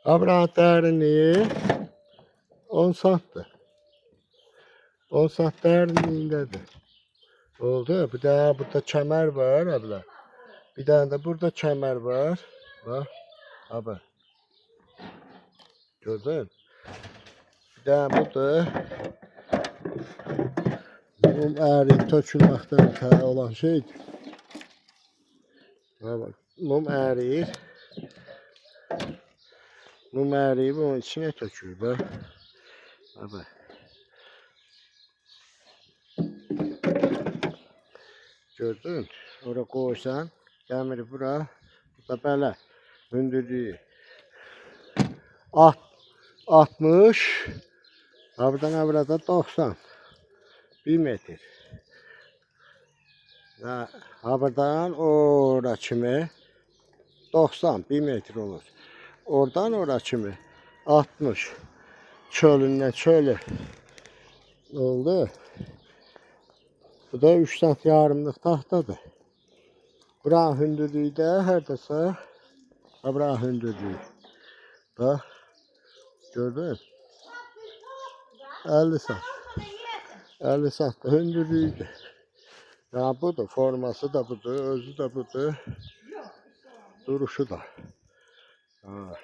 Abra derinliği 10 santtır. 10 sant derinliğindedir. Oldu. Bir daha burada kemer var abla. Bir tane de burada kemer var. Bak. Abi. Gördün. Bir daha burada mum eriyip tökülməkdən ötəri olan şeydir. Bak. Mum eriyir. Mum eriyip onun içine tökülür. Bak. Abi. Gördün. Oraya koysan. Demiri bura. Bu da belə. Hündürlüyü. 60. Buradan burada 90. 1 metr. Buradan oraya kimi 90. 1 metr olur. Oradan oraya kimi 60. Çölündən çölü. Oldu. Bu da 3 sant yarımlıq taxtadır. Buranın hündürlüyü də hərdəsə. Buranın hündürlüyü. Bax. Gördün? 50 sant. 50 sant da hündürlüyüdür. Ya budur. Forması da budur. Özü de budur. Duruşu da. Ha.